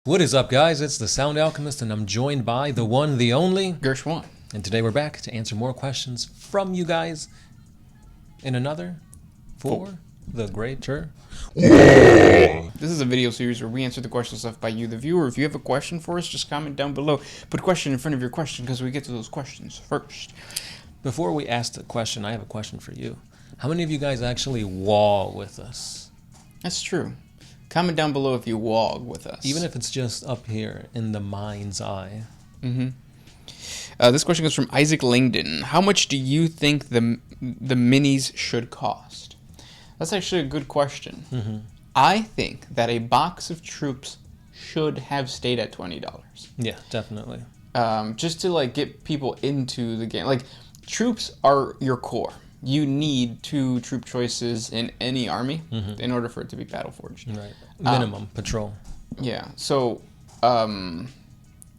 What is up, guys? It's the Sound Alchemist, and I'm joined by the one, the only, Gershwan. and today we're back to answer more questions from you guys in another for the greater. This is a video series where we answer the questions left by you, the viewer. If you have a question for us, just comment down below. Put question in front of your question because we get to those questions first. Before we ask the question, I have a question for you. How many of you guys actually WAAAGH with us? That's true. Comment down below if you WAAAGH with us. Even if it's just up here in the mind's eye. This question comes from Isaac Langdon. How much do you think the minis should cost? That's actually a good question. I think that a box of troops should have stayed at $20. Yeah, definitely. Just to like get people into the game. Like, troops are your core. You need 2 troop choices in any army in order for it to be battle forged. Right. Minimum patrol. Yeah. So a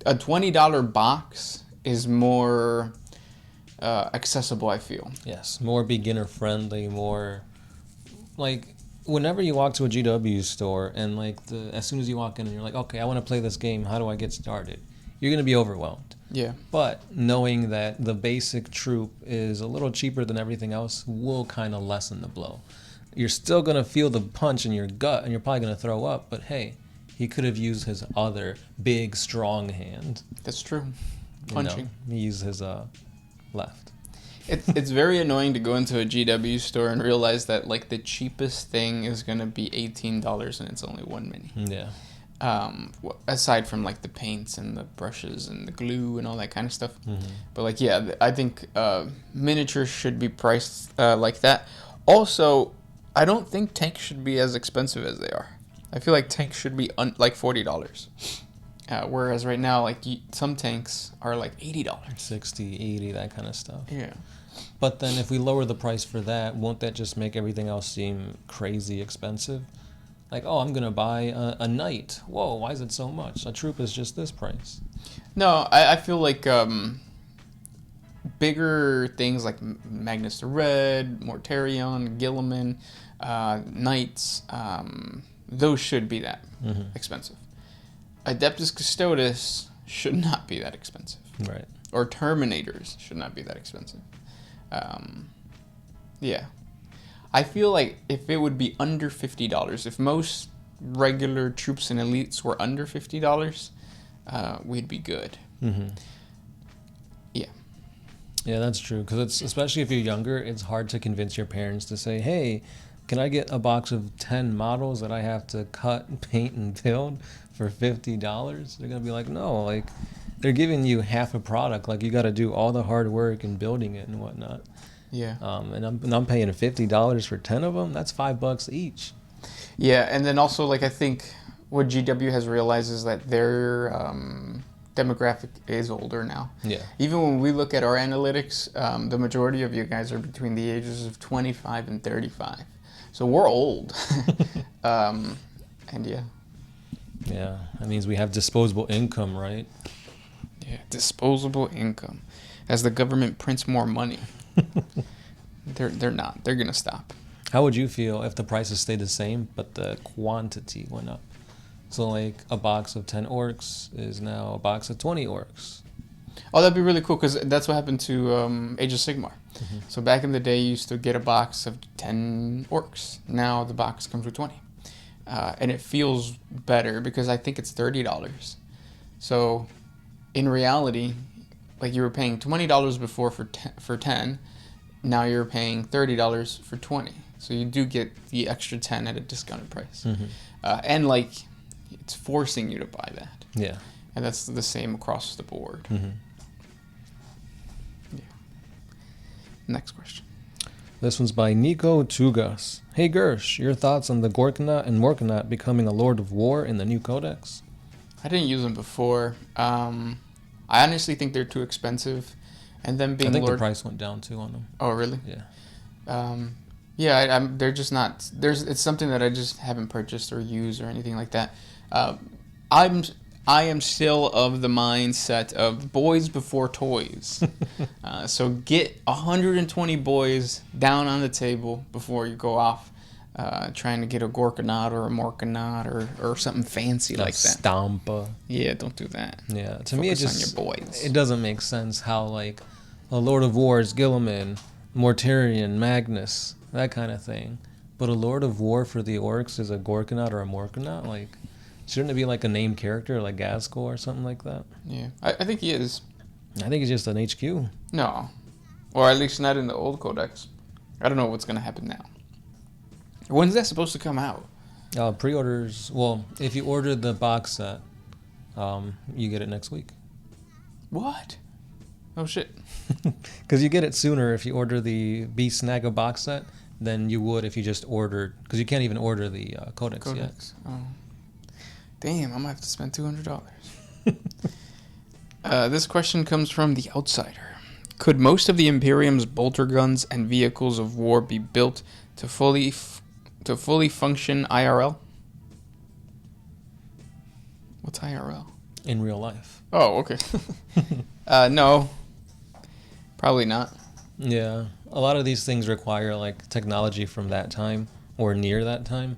$20 box is more accessible, I feel. Yes, more beginner friendly, more like whenever you walk to a GW store and like as soon as you walk in and you're like, okay, I want to play this game, how do I get started? You're going to be overwhelmed. Yeah. But knowing that the basic troop is a little cheaper than everything else will kind of lessen the blow. You're still going to feel the punch in your gut and you're probably going to throw up, but hey, he could have used his other big, strong hand. That's true. Punching. You know, he used his left. It's very annoying to go into a GW store and realize that like the cheapest thing is going to be $18 and it's only 1 mini. Yeah. Aside from like the paints and the brushes and the glue and all that kind of stuff. But like, yeah, I think miniatures should be priced like that. Also, I don't think tanks should be as expensive as they are. I feel like tanks should be like $40. Whereas right now, like some tanks are like $80. 60, 80, that kind of stuff. Yeah. But then if we lower the price for that, won't that just make everything else seem crazy expensive? Like, oh, I'm going to buy a knight. Whoa, why is it so much? A troop is just this price. No, I feel like bigger things like Magnus the Red, Mortarion, Gilliman, knights, those should be that expensive. Adeptus Custodes should not be that expensive. Right. Or Terminators should not be that expensive. Yeah. I feel like if it would be under $50, if most regular troops and elites were under $50, we'd be good. Yeah. Yeah, that's true. Because it's especially if you're younger, it's hard to convince your parents to say, hey, can I get a box of 10 models that I have to cut, paint, and build for $50? They're going to be like, no, like they're giving you half a product. Like you got to do all the hard work in building it and whatnot. Yeah. And I'm paying $50 for 10 of them. That's $5 each. Yeah, and then also like I think what GW has realized is that their demographic is older now. Yeah. Even when we look at our analytics, the majority of you guys are between the ages of 25 and 35. So we're old. And yeah. Yeah, that means we have disposable income, right? Yeah, disposable income. As the government prints more money. They're not. They're gonna stop. How would you feel if the prices stayed the same, but the quantity went up? So like a box of 10 orcs is now a box of 20 orcs. Oh, that'd be really cool because that's what happened to Age of Sigmar. So back in the day, you used to get a box of 10 orcs. Now the box comes with 20. And it feels better because I think it's $30. So in reality, like you were paying $20 before for 10, now you're paying $30 for 20. So you do get the extra 10 at a discounted price. And like it's forcing you to buy that. Yeah. And that's the same across the board. Yeah. Next question. This one's by Nico Tugas. Hey Gersh, your thoughts on the Gorkana and Morkana becoming a Lord of War in the new codex? I didn't use them before. I honestly think they're too expensive, and then being I think the price went down too on them. Oh really? Yeah. Yeah, they're just not. It's something that I just haven't purchased or used or anything like that. I am still of the mindset of boys before toys. So get 120 boys down on the table before you go off trying to get a Gorkana or a Morkana or something fancy like that. Stampa. Yeah, don't do that. Yeah, to me it Focus just on your boys. it doesn't make sense how like a Lord of War is Gilliman, Mortarion, Magnus, that kind of thing. But a Lord of War for the orcs is a Gorkanaut or a Morkanaut? Like, shouldn't it be like a named character like Gaskell or something like that? Yeah, I think he is. I think it's just an HQ. No. Or at least not in the old codex. I don't know what's going to happen now. When's that supposed to come out? Pre-orders, well, if you order the box set, you get it next week. What? Oh, shit. Because you get it sooner if you order the Beast Snaga box set than you would if you just ordered, because you can't even order the codex yet. Oh. Damn, I'm going to have to spend $200. This question comes from The Outsider. Could most of the Imperium's bolter guns and vehicles of war be built to fully function IRL? What's IRL? In real life. Oh, okay. No. Probably not. Yeah. A lot of these things require like technology from that time or near that time.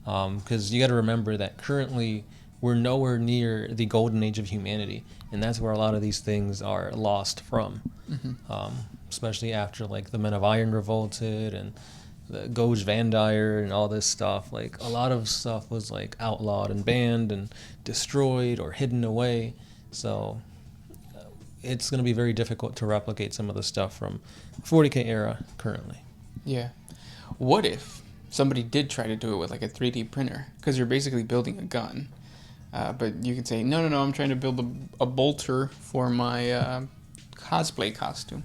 Because you got to remember that currently we're nowhere near the golden age of humanity. And that's where a lot of these things are lost from. Mm-hmm. Especially after like the Men of Iron revolted and the Goj Vandire and all this stuff. Like a lot of stuff was like outlawed and banned and destroyed or hidden away. So it's going to be very difficult to replicate some of the stuff from 40K era currently. Yeah. What if somebody did try to do it with like a 3D printer? Because you're basically building a gun. But you can say, no, I'm trying to build a bolter for my cosplay costume.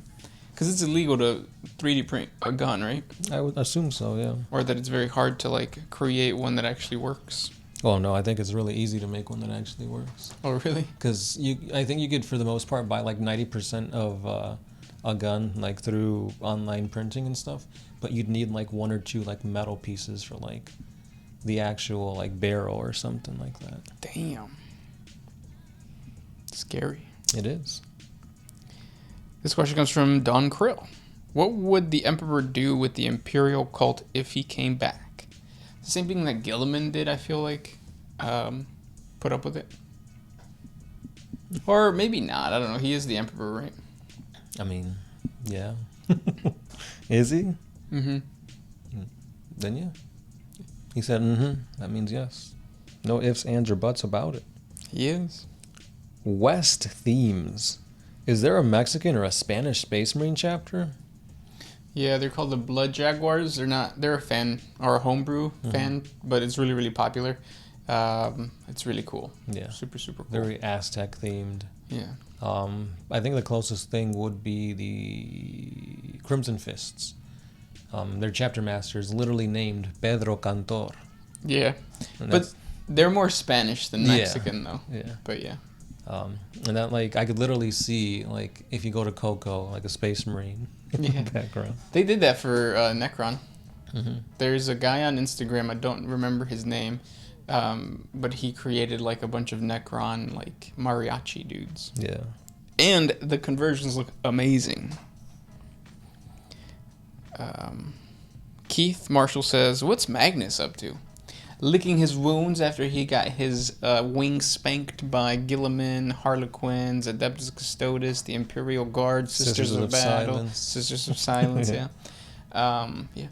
Because it's illegal to 3D print a gun, right? I would assume so, yeah. Or that it's very hard to like create one that actually works. Oh, no, I think it's really easy to make one that actually works. Oh, really? Because I think you could, for the most part, buy like 90% of a gun like through online printing and stuff. But you'd need like one or two like metal pieces for like the actual like barrel or something like that. Damn. Scary. It is. This question comes from Don Krill. What would the Emperor do with the Imperial Cult if he came back? The same thing that Gilliman did, I feel like. Put up with it. Or maybe not. I don't know. He is the Emperor, right? I mean, yeah. Is he? Mm-hmm. Then yeah. He said, mm-hmm. That means yes. No ifs, ands, or buts about it. He is. West themes. Is there a Mexican or a Spanish Space Marine chapter? Yeah, they're called the Blood Jaguars. They're a fan, or a homebrew fan, but it's really, really popular. It's really cool. Yeah. Super, super cool. Very Aztec themed. Yeah. I think the closest thing would be the Crimson Fists. Their chapter master is literally named Pedro Cantor. Yeah. But they're more Spanish than Mexican, though. Yeah. But yeah. And that, like, I could literally see, like, if you go to Coco, like a Space Marine in the background. They did that for Necron. Mm-hmm. There's a guy on Instagram, I don't remember his name, but he created, like, a bunch of Necron, like, mariachi dudes. Yeah. And the conversions look amazing. Keith Marshall says, what's Magnus up to? Licking his wounds after he got his wings spanked by Gilliman, Harlequins, Adeptus Custodes, the Imperial Guard, Sisters of Battle, Silence. Sisters of Silence, yeah. Yeah.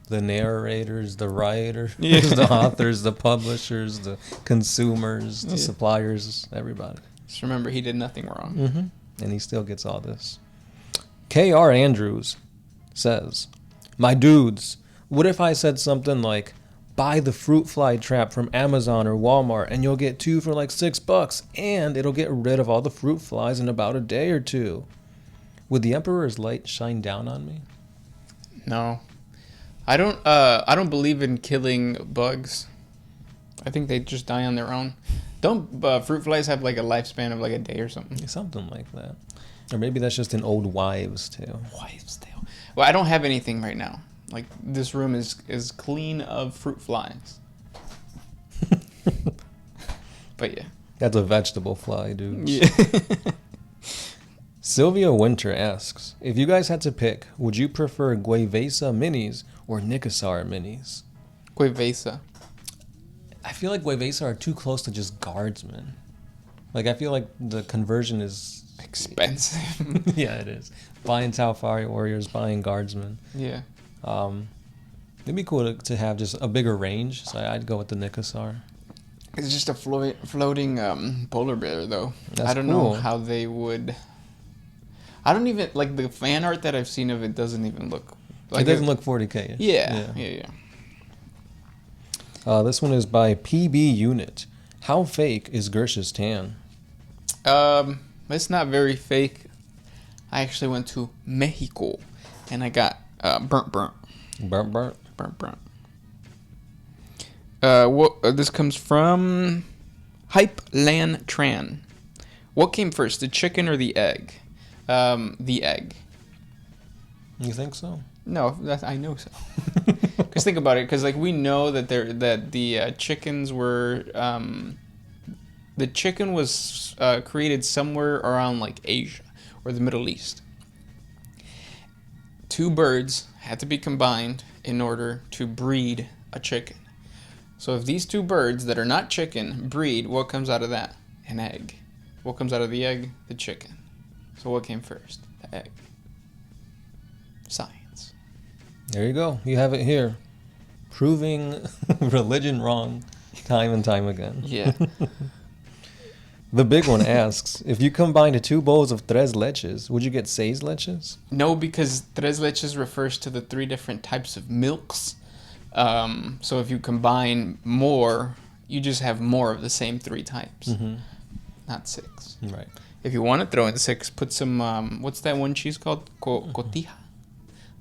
The narrators, the writers, Yeah. the authors, the publishers, the consumers, the suppliers, everybody. Just remember, he did nothing wrong. Mm-hmm. And he still gets all this. K.R. Andrews says, my dudes, what if I said something like, buy the fruit fly trap from Amazon or Walmart and you'll get 2 for like $6 and it'll get rid of all the fruit flies in about a day or 2. Would the Emperor's light shine down on me? No. I don't believe in killing bugs. I think they just die on their own. Don't fruit flies have like a lifespan of like a day or something? Something like that. Or maybe that's just an old wives' tale. Wives' tale. Well, I don't have anything right now. Like, this room is clean of fruit flies. But yeah. That's a vegetable fly, dude. Yeah. Sylvia Winter asks, if you guys had to pick, would you prefer Guevesa minis or Nikasar minis. Cuevesa. I feel like Wavesa are too close to just guardsmen. Like, I feel like the conversion is... Expensive. Yeah, it is. Buying Talfari warriors, buying guardsmen. Yeah. It'd be cool to have just a bigger range, so I'd go with the Nikasar. It's just a floating polar bear, though. That's I don't cool. know how they would... I don't even... Like, the fan art that I've seen of it doesn't even look... Like It doesn't look 40K. Yeah. This one is by PB Unit. How fake is Gersh's tan? It's not very fake. I actually went to Mexico, and I got burnt. Burnt. This comes from Hype Lan Tran. What came first, the chicken or the egg? The egg. You think so? No, I know so. Because think about it. Because like we know that the chickens were the chicken was created somewhere around like Asia or the Middle East. Two birds had to be combined in order to breed a chicken. So if these two birds that are not chicken breed, what comes out of that? An egg. What comes out of the egg? The chicken. So what came first? The egg. Science. There you go. You have it here. Proving religion wrong time and time again. Yeah. The big one asks, if you combined two bowls of tres leches, would you get seis leches? No, because tres leches refers to the three different types of milks. So if you combine more, you just have more of the same three types. Mm-hmm. Not six. Right. If you want to throw in six, put some, what's that one cheese called? Cotija.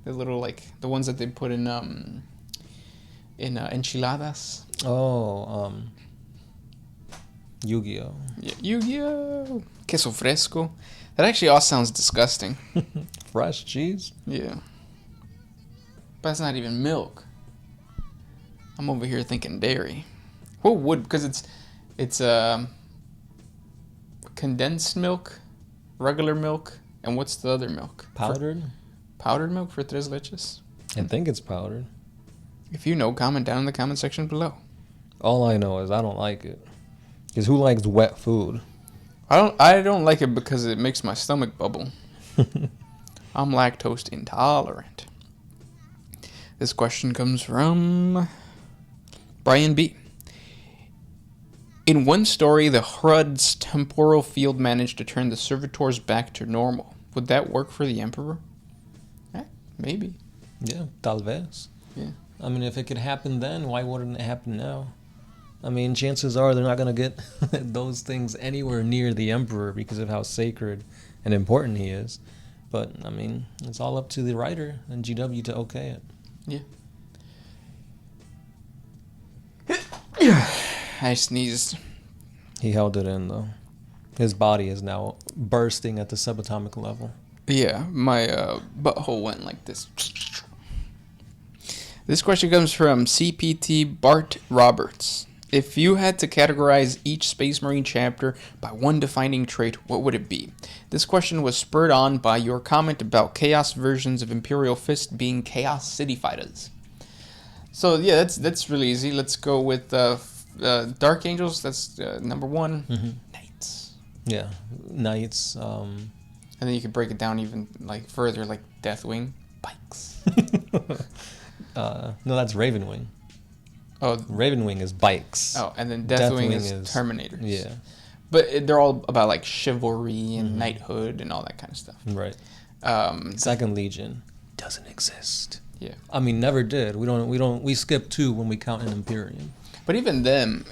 The little, like, the ones that they put in enchiladas. Oh, Yu-Gi-Oh. Yeah, Yu-Gi-Oh! Queso fresco. That actually all sounds disgusting. Fresh cheese? Yeah. But it's not even milk. I'm over here thinking dairy. What would, because it's condensed milk, regular milk, and what's the other milk? Powdered? Powdered milk for tres leches? I think it's powdered. If you know, comment down in the comment section below. All I know is I don't like it. Because who likes wet food? I don't like it because it makes my stomach bubble. I'm lactose intolerant. This question comes from Brian B. In one story, the Hrud's temporal field managed to turn the servitors back to normal. Would that work for the Emperor? Maybe. Yeah, tal vez. Yeah. I mean, if it could happen then, why wouldn't it happen now? I mean, chances are they're not going to get those things anywhere near the Emperor because of how sacred and important he is. But, I mean, it's all up to the writer and GW to okay it. Yeah. I sneezed. He held it in, though. His body is now bursting at the subatomic level. Yeah, my butthole went like this. This question comes from CPT Bart Roberts. If you had to categorize each Space Marine chapter by one defining trait, what would it be? This question was spurred on by your comment about Chaos versions of Imperial Fist being Chaos City Fighters. So yeah, that's really easy. Let's go with Dark Angels. That's number one. Mm-hmm. Knights. Yeah, Knights. And then you could break it down even like further, like Deathwing, bikes. No, that's Ravenwing. Oh, Ravenwing is bikes. Oh, and then Deathwing is Terminators. Yeah. But they're all about like chivalry and knighthood and all that kind of stuff. Right. Second Legion doesn't exist. Yeah. I mean, never did. We skip 2 when we count an Imperium. But even them,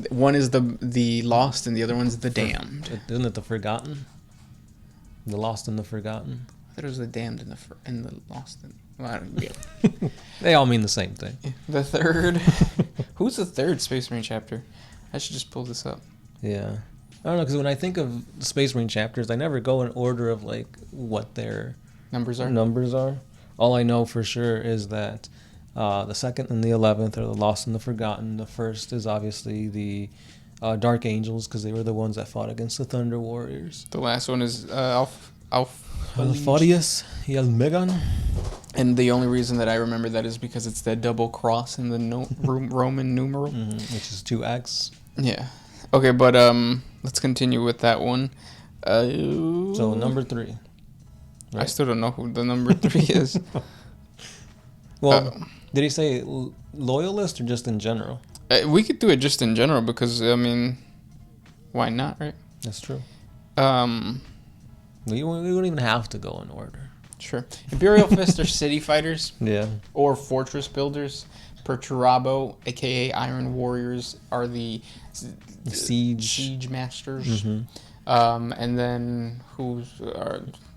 one is the lost and the other one's the damned. Isn't it the Forgotten? The Lost and the Forgotten. I thought it was the damned and the lost. Well, I don't know. They all mean the same thing. The third. Who's the third Space Marine chapter? I should just pull this up. Yeah. I don't know, because when I think of Space Marine chapters, I never go in order of like what their numbers are. All I know for sure is that the 2nd and the 11th are the Lost and the Forgotten. The first is obviously the Dark Angels, because they were the ones that fought against the Thunder Warriors. The last one is Alpharius Alpharius Yelmegan. And the only reason that I remember that is because it's the double cross in the Roman numeral. Which is 2x. Yeah. Okay, but let's continue with that one. So number 3. I Right? still don't know who the number 3 is. Well, did he say loyalist or just in general? We could do it just in general because, I mean, why not, right? That's true. Um, We don't even have to go in order. sure. Imperial Fist are city fighters Yeah. or fortress builders. Perturabo, aka Iron Warriors, are the siege masters. And then who's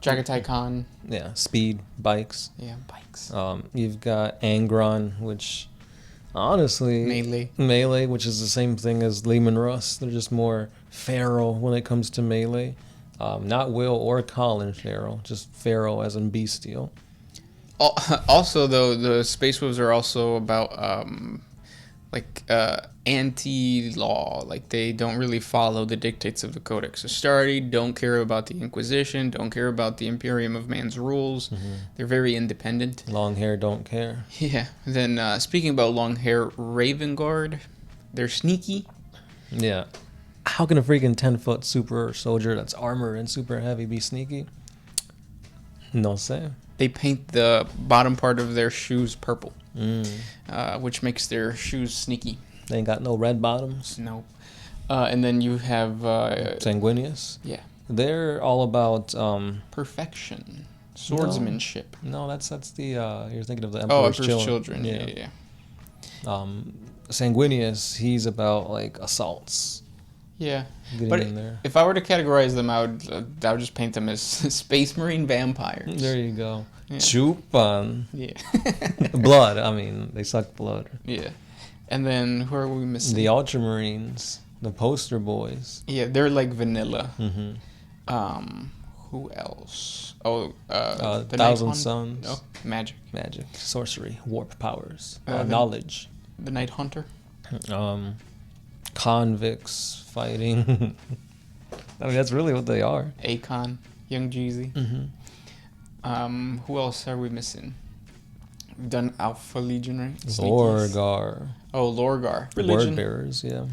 Jagatai Khan? Yeah. Speed bikes. Yeah, bikes. You've got Angron, which honestly melee, which is the same thing as Lehman Russ. They're just more feral when it comes to melee. Not Will or Colin feral, just feral as in bestial. Also, though, the Space Wolves are also about anti-law. Like, they don't really follow the dictates of the Codex Astartes, don't care about the Inquisition, don't care about the Imperium of Man's rules. They're very independent. Long hair don't care. Yeah. Then, speaking about long hair, Raven Guard, they're sneaky. Yeah. How can a freaking 10-foot super soldier that's armor and super heavy be sneaky? No say. They paint the bottom part of their shoes purple, which makes their shoes sneaky. They ain't got no red bottoms. Nope. And then you have... Sanguinius. yeah. They're all about... perfection. Swordsmanship. No, that's the... you're thinking of the Emperor's Emperor's Children. Yeah. Sanguinius, he's about, like, assaults. Yeah. Getting But in there. if I were to categorize them, I would just paint them as Space Marine vampires. There you go. Yeah. Chupan. Yeah. Blood. I mean, they suck blood. Yeah. And then who are we missing? The Ultramarines. The poster boys. Yeah, they're like vanilla. Mm-hmm. Who else? Oh, the Thousand Night Suns. Oh, magic. Magic. Sorcery. Warp powers. The- Knowledge. The Night Hunter. Convicts fighting. I mean, that's really what they are. Akon. Young Jeezy. Who else are we missing? We've done Alpha Legion, right? Sneakies. Lorgar. Oh, Lorgar. Religion. Word bearers, yeah.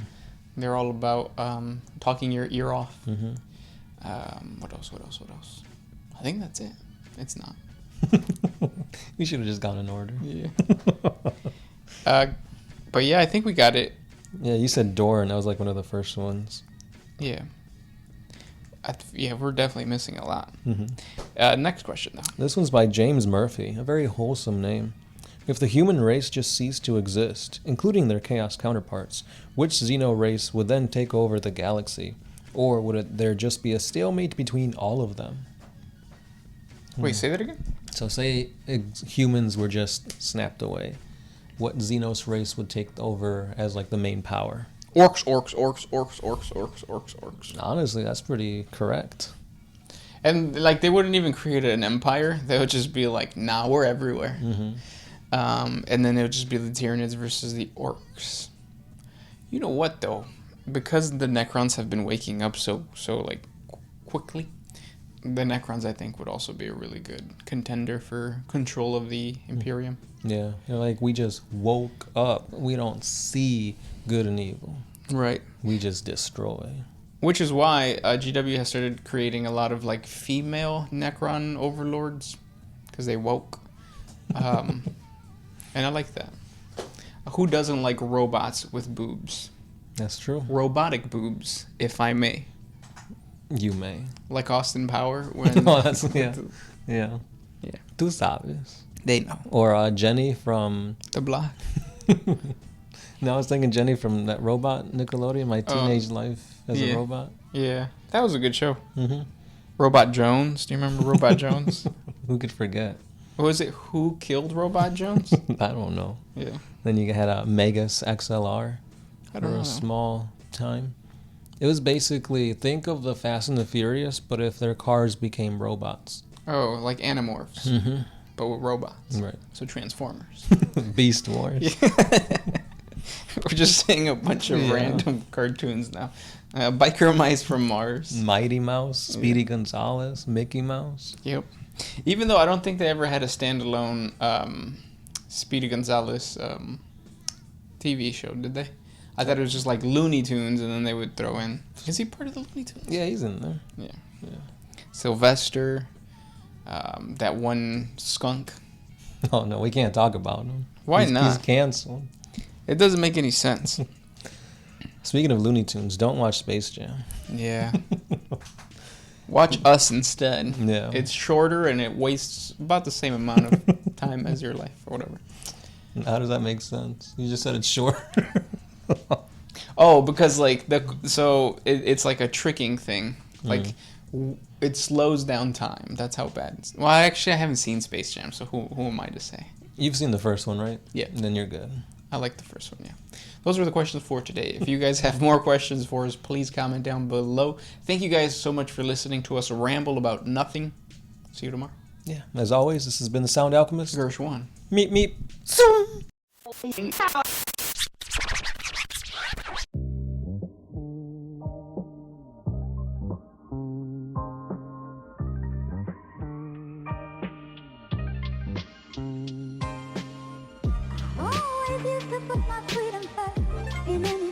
They're all about talking your ear off. Mm-hmm. What else? I think that's it. It's not. We should have just gone in order. Yeah. But yeah, I think we got it. Yeah, you said Doran. That was like one of the first ones. Yeah. We're definitely missing a lot. Next question, though. This one's by James Murphy, a very wholesome name. If the human race just ceased to exist, including their chaos counterparts, which Xeno race would then take over the galaxy? Or would there just be a stalemate between all of them? Wait, say that again? So say humans were just snapped away. What Xenos race would take over as like the main power? Orcs. Honestly, that's pretty correct. And like they wouldn't even create an empire. They would just be like, nah, we're everywhere. And then it would just be the Tyranids versus the Orcs. You know what though? Because the Necrons have been waking up so like quickly, the Necrons I think would also be a really good contender for control of the Imperium. Yeah, like we just woke up. We don't see good and evil. Right. We just destroy. Which is why GW has started creating a lot of like female Necron overlords because they woke. And I like that. Who doesn't like robots with boobs? That's true. Robotic boobs, if I may. You may. Like Austin Power when Oh, that's, yeah. Tu sabes. They know. Or Jenny from... The Block. No, I was thinking Jenny from that robot Nickelodeon, My Teenage Life as a Robot. Yeah, that was a good show. Mm-hmm. Robot Jones. Do you remember Robot Jones? Who could forget? What was it? Who killed Robot Jones? I don't know. Yeah. Then you had a Megas XLR I for don't know. a small time. It was basically, think of the Fast and the Furious, but if their cars became robots. Oh, like Animorphs, Mm-hmm. but with robots. Right. So Transformers. Beast Wars. We're just saying a bunch of random cartoons now. Biker Mice from Mars. Mighty Mouse, Speedy Gonzales, Mickey Mouse. Yep. Even though I don't think they ever had a standalone Speedy Gonzalez TV show, did they? I thought it was just like Looney Tunes, and then they would throw in. Is he part of the Looney Tunes? Yeah, he's in there. Yeah. Sylvester, that one skunk. Oh no, we can't talk about him. Why not? He's canceled. It doesn't make any sense. Speaking of Looney Tunes, don't watch Space Jam. Yeah. Watch Us instead. Yeah. It's shorter and it wastes about the same amount of time as your life or whatever. How does that make sense? You just said it's short. Oh, because like it's like a tricking thing. Like it slows down time. That's how bad. Well, actually, I haven't seen Space Jam, so who am I to say? You've seen the first one, right? Yeah. Then you're good. I like the first one. Yeah. Those were the questions for today. If you guys have more questions for us, please comment down below. Thank you guys so much for listening to us ramble about nothing. See you tomorrow. Yeah. As always, this has been the Sound Alchemist. Gersh1. Meep meep. Zoom. Oh, I used to put my freedom first.